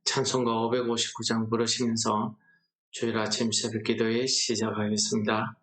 찬송가 559장 부르시면서 주일 아침 새벽 기도회 시작하겠습니다.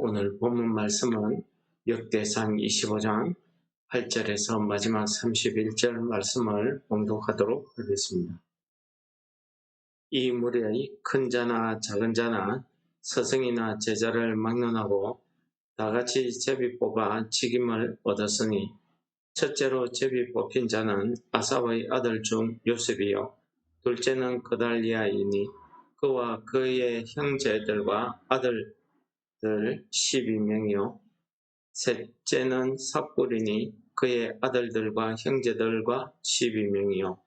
오늘 본문 말씀은 역대상 25장 8절에서 마지막 31절 말씀을 봉독하도록 하겠습니다. 이 무리의 큰 자나 작은 자나 스승이나 제자를 막론하고 다같이 제비 뽑아 직임을 얻었으니 첫째로 제비 뽑힌 자는 아삽의 아들 중 요셉이요 둘째는 그달리아이니 그와 그의 형제들과 아들들 12명이요 셋째는 삭불이니 그의 아들들과 형제들과 12명이요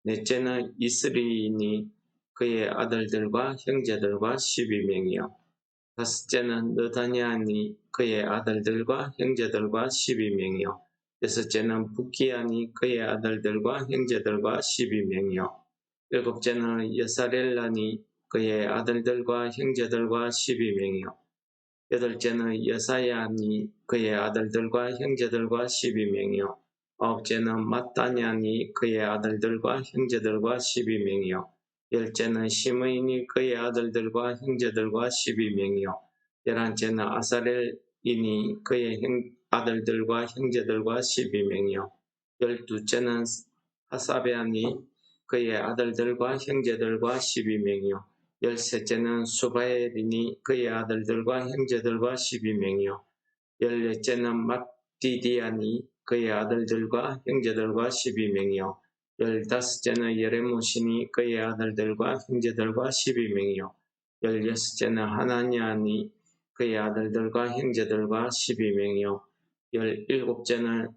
넷째는 이스리이니 그의 아들들과 형제들과 12명이요 다섯째는 느다냐니 그의 아들들과 형제들과 12명이요 여섯째는 북기야니 그의 아들들과 형제들과 12명이요 일곱째는 여사렐라니 그의 아들들과 형제들과 12명이요 여덟째는 여사야니 그의 아들들과 형제들과 12명이요 아홉째는 마따냐니 그의 아들들과 형제들과 12명이요 열째는 시므이니 그의 아들들과 형제들과 12명이요 열한째는 하사벨이니 그의 아들들과 형제들과 12명이요 12째는 하사베아니 그의 아들들과 형제들과 12명이요 13째는 수바엘이니 그의 아들들과 형제들과 12명이요 14째는 맙디디아니 그의 아들들과 형제들과 12명이요 15째는 예레모시니 그의 아들들과 형제들과 12명이요 16째는 하나니아니 그의 아들들과 형제들과 12명이요 17째는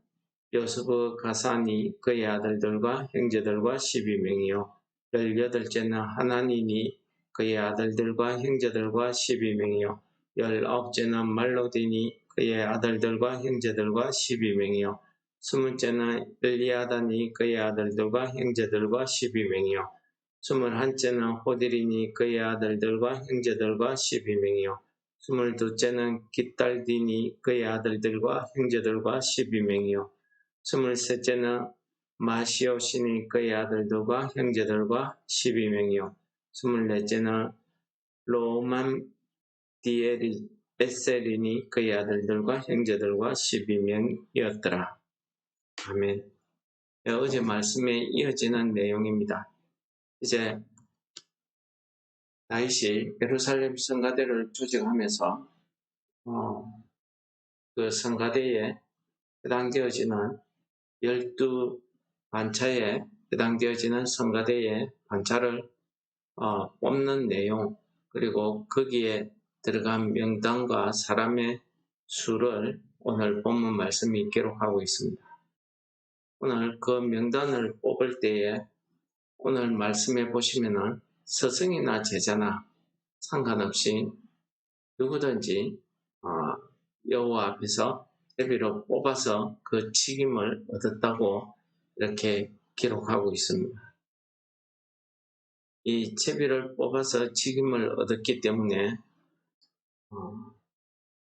요스브 가사니 그의 아들들과 형제들과 12명이요 18째는 하나니니 그의 아들들과 형제들과 12명이요 19째는 말로디니 그의 아들들과 형제들과 12명이요 20째는 엘리아다니 그의 아들들과 형제들과 12명이요 21째는 호딜이니 그의 아들들과 형제들과 12명이요 22째는 깃달디니 그의 아들들과 형제들과 12명이요 23째는 마시오시니 그의 아들들과 형제들과 12명이요 24째는 로맘디에리 에셀이니 그의 아들들과 형제들과 12명이었더라. 아멘. 어제 말씀에 이어지는 내용입니다. 이제 다윗이 예루살렘 성가대를 조직하면서 그 성가대에 해당되어지는 12반차에 해당되어지는 성가대의 반차를 뽑는 내용, 그리고 거기에 들어간 명단과 사람의 수를 오늘 본문 말씀이 기록하고 있습니다. 오늘 그 명단을 뽑을 때에 오늘 말씀해 보시면은 스승이나 제자나 상관없이 누구든지 여호와 앞에서 제비로 뽑아서 그 책임을 얻었다고 이렇게 기록하고 있습니다. 이 제비를 뽑아서 책임을 얻었기 때문에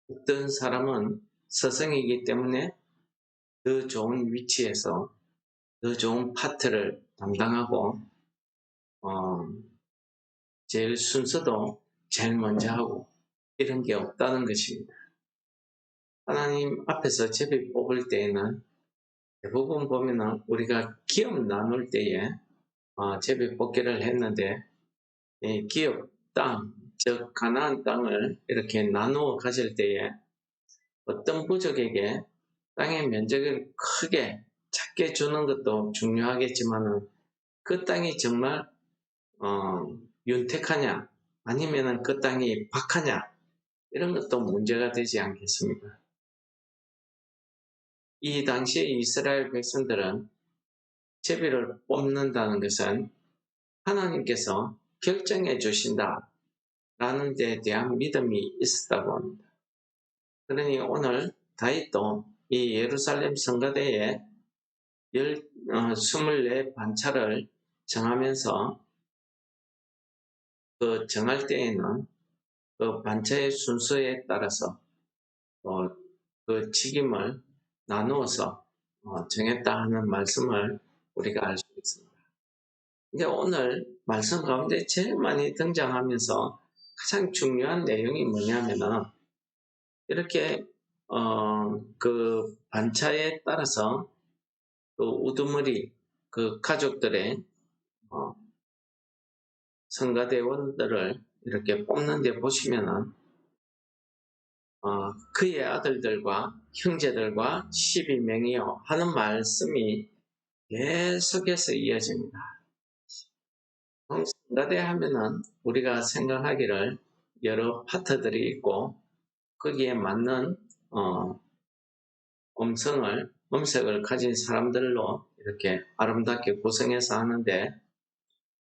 어떤 사람은 스승이기 때문에 더 좋은 위치에서 더 좋은 파트를 담당하고 제일 순서도 제일 먼저 하고 이런 게 없다는 것입니다. 하나님 앞에서 제비 뽑을 때에는 대부분 보면은 우리가 기업 나눌 때에 제비 뽑기를 했는데 기업 땅, 즉 가나안 땅을 이렇게 나누어 가질 때에 어떤 부족에게 땅의 면적을 크게 작게 주는 것도 중요하겠지만은 그 땅이 정말 윤택하냐 아니면은 그 땅이 박하냐 이런 것도 문제가 되지 않겠습니까? 이 당시에 이스라엘 백성들은 제비를 뽑는다는 것은 하나님께서 결정해 주신다 라는 데에 대한 믿음이 있었다고 합니다. 그러니 오늘 다윗도 이 예루살렘 성가대에 24 반차를 정하면서 그 정할 때에는 그 반차의 순서에 따라서 그 책임을 나누어서 정했다 하는 말씀을 우리가 알 수 있습니다. 이제 오늘 말씀 가운데 제일 많이 등장하면서 가장 중요한 내용이 뭐냐면은 이렇게 그 반차에 따라서 그 우두머리 그 가족들의 성가대원들을 이렇게 뽑는 데 보시면은 그의 아들들과 형제들과 12명이요 하는 말씀이 계속해서 이어집니다. 성가대 하면은 우리가 생각하기를 여러 파트들이 있고 거기에 맞는 음색을 가진 사람들로 이렇게 아름답게 구성해서 하는데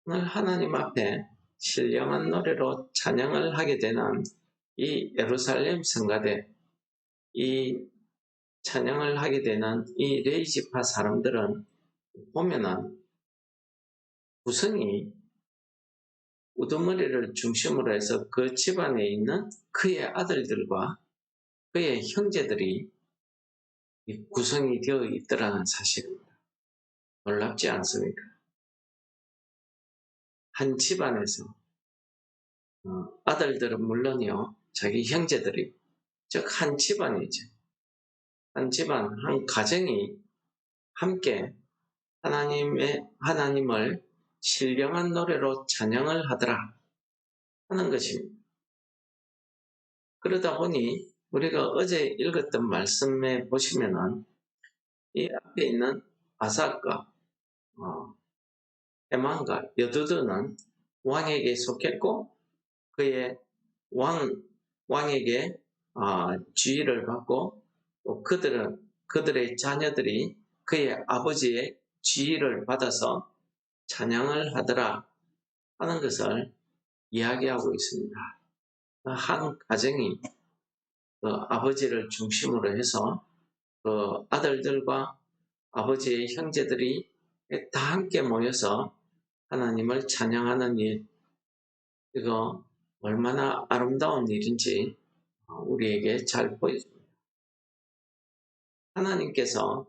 오늘 하나님 앞에 신령한 노래로 찬양을 하게 되는 이 예루살렘 성가대, 이 찬양을 하게 되는 이 레이지파 사람들은 보면은 구성이 우두머리를 중심으로 해서 그 집안에 있는 그의 아들들과 그의 형제들이 구성이 되어 있더라는 사실입니다. 놀랍지 않습니까? 한 집안에서 아들들은 물론이요, 자기 형제들이 즉 한 집안이죠. 한 집안, 한 가정이 함께 하나님을 신령한 노래로 찬양을 하더라 하는 것입니다. 그러다 보니 우리가 어제 읽었던 말씀에 보시면은 이 앞에 있는 아삭과 해만과 여두두는 왕에게 속했고 그의 왕에게 지위를 받고 또 그들의 자녀들이 그의 아버지의 지위를 받아서 찬양을 하더라 하는 것을 이야기하고 있습니다. 한 가정이 그 아버지를 중심으로 해서 그 아들들과 아버지의 형제들이 다 함께 모여서 하나님을 찬양하는 일, 이거 얼마나 아름다운 일인지 우리에게 잘 보여줍니다. 하나님께서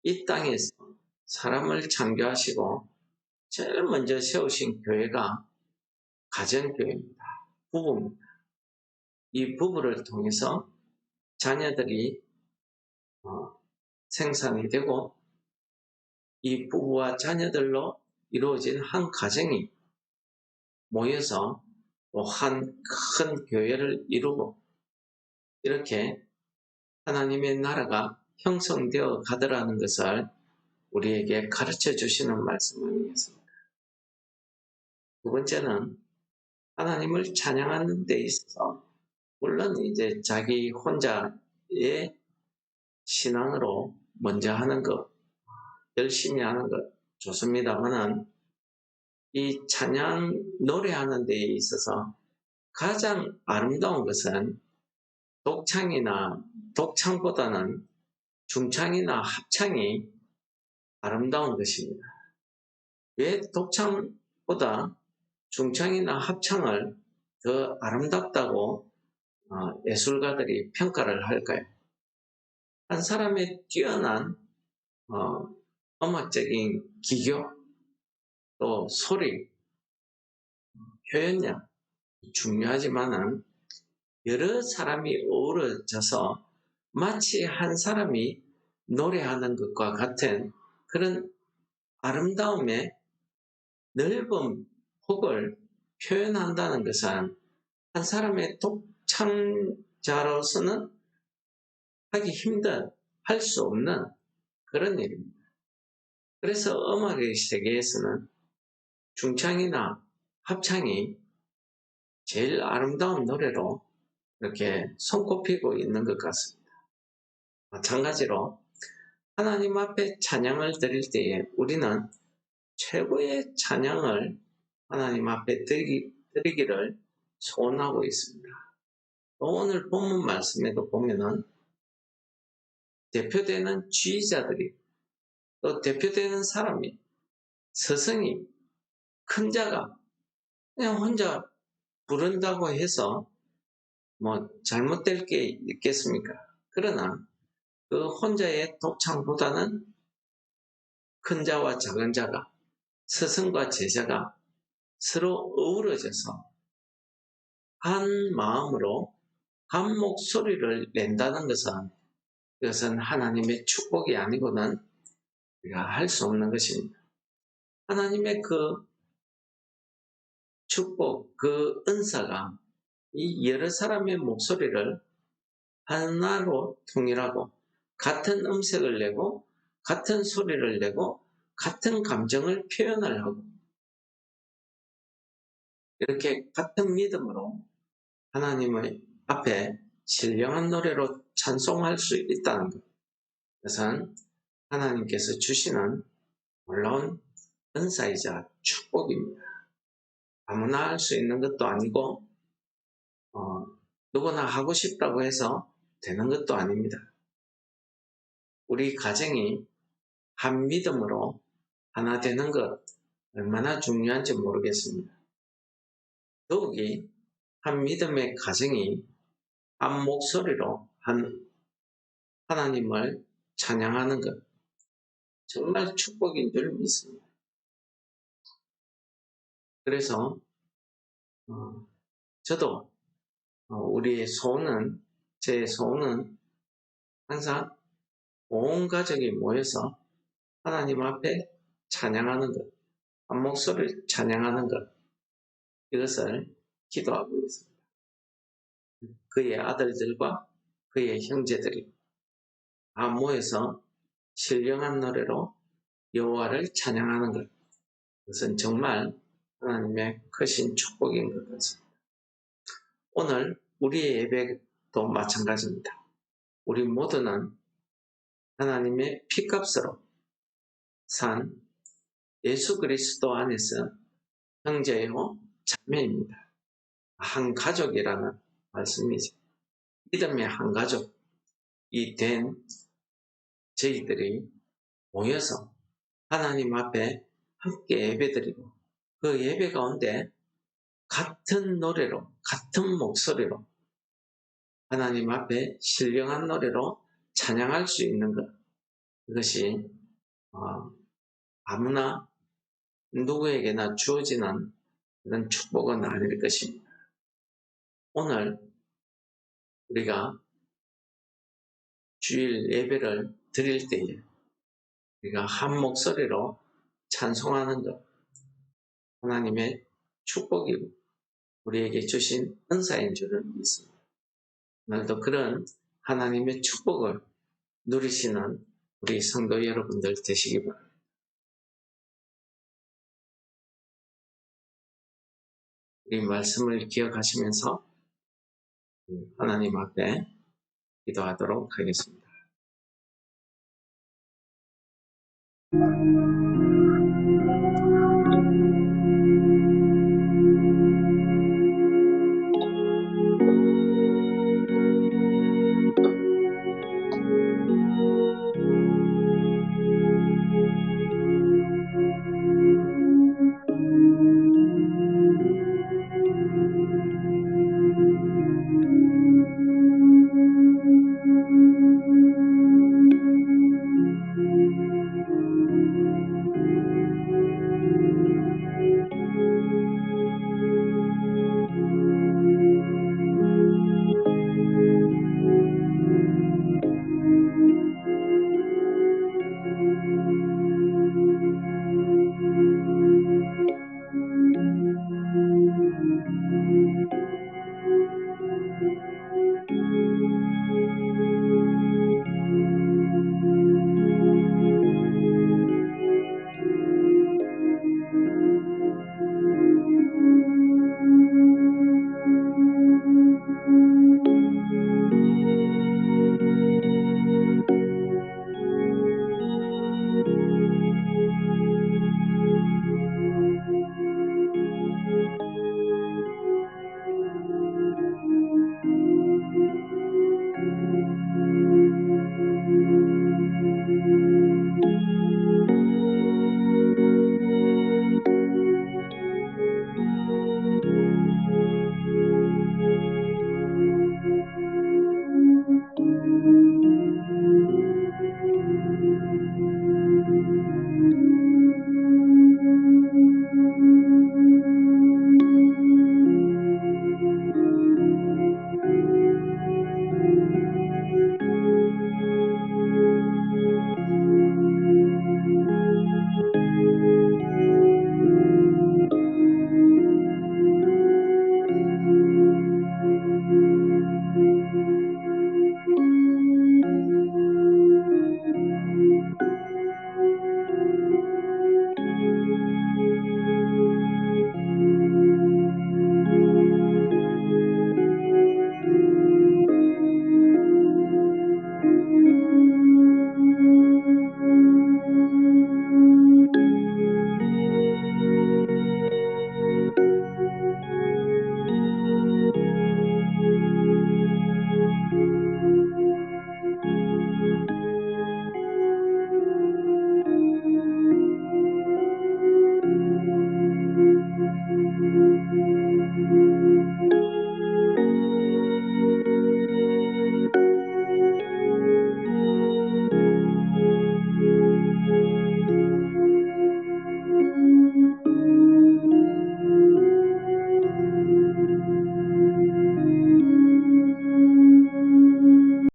이 땅에서 사람을 창조하시고 제일 먼저 세우신 교회가 가정교회입니다. 부부입니다. 이 부부를 통해서 자녀들이 생산이 되고 이 부부와 자녀들로 이루어진 한 가정이 모여서 또 한 큰 교회를 이루고 이렇게 하나님의 나라가 형성되어 가더라는 것을 우리에게 가르쳐 주시는 말씀 아니겠습니까? 두 번째는 하나님을 찬양하는 데 있어서 물론 이제 자기 혼자의 신앙으로 먼저 하는 것, 열심히 하는 것 좋습니다만은 이 찬양 노래하는 데 있어서 가장 아름다운 것은 독창보다는 중창이나 합창이 아름다운 것입니다. 왜 독창보다 중창이나 합창을 더 아름답다고 예술가들이 평가를 할까요? 한 사람의 뛰어난 음악적인 기교, 또 소리, 표현력 중요하지만은 여러 사람이 어우러져서 마치 한 사람이 노래하는 것과 같은 그런 아름다움의 넓은 폭을 표현한다는 것은 한 사람의 독창자로서는 하기 힘든, 할 수 없는 그런 일입니다. 그래서 음악의 세계에서는 중창이나 합창이 제일 아름다운 노래로 이렇게 손꼽히고 있는 것 같습니다. 마찬가지로 하나님 앞에 찬양을 드릴 때에 우리는 최고의 찬양을 하나님 앞에 드리기를 소원하고 있습니다. 오늘 본문 말씀에도 보면은 대표되는 지휘자들이 또 대표되는 사람이 스승이 큰 자가 그냥 혼자 부른다고 해서 뭐 잘못될 게 있겠습니까? 그러나 그 혼자의 독창보다는 큰 자와 작은 자가 스승과 제자가 서로 어우러져서 한 마음으로 한 목소리를 낸다는 것은 그것은 하나님의 축복이 아니고는 우리가 할 수 없는 것입니다. 하나님의 그 축복, 그 은사가 이 여러 사람의 목소리를 하나로 통일하고 같은 음색을 내고 같은 소리를 내고 같은 감정을 표현을 하고 이렇게 같은 믿음으로 하나님의 앞에 신령한 노래로 찬송할 수 있다는 것. 그것은 하나님께서 주시는 놀라운 은사이자 축복입니다. 아무나 할 수 있는 것도 아니고 누구나 하고 싶다고 해서 되는 것도 아닙니다. 우리 가정이 한 믿음으로 하나 되는 것 얼마나 중요한지 모르겠습니다. 더욱이 한 믿음의 가정이 한 목소리로 하나님을 찬양하는 것 정말 축복인 줄 믿습니다. 그래서 저도 우리의 소원은 제 소원은 항상 온 가족이 모여서 하나님 앞에 찬양하는 것, 한 목소리를 찬양하는 것, 이것을 기도하고 있습니다. 그의 아들들과 그의 형제들이 다 모여서 신령한 노래로 여호와를 찬양하는 것, 그것은 정말 하나님의 크신 축복인 것 같습니다. 오늘 우리의 예배도 마찬가지입니다. 우리 모두는 하나님의 피값으로 산 예수 그리스도 안에서 형제요 자매입니다. 한 가족이라는 말씀이죠. 믿음의 한 가족이 된 저희들이 모여서 하나님 앞에 함께 예배드리고 그 예배 가운데 같은 노래로 같은 목소리로 하나님 앞에 신령한 노래로 찬양할 수 있는 것, 이것이 아무나 누구에게나 주어지는 그런 축복은 아닐 것입니다. 오늘 우리가 주일 예배를 드릴 때에 우리가 한 목소리로 찬송하는 것, 하나님의 축복이고 우리에게 주신 은사인 줄을 믿습니다. 오늘도 그런 하나님의 축복을 누리시는 우리 성도 여러분들 되시기 바랍니다. 이 말씀을 기억하시면서 하나님 앞에 기도하도록 하겠습니다.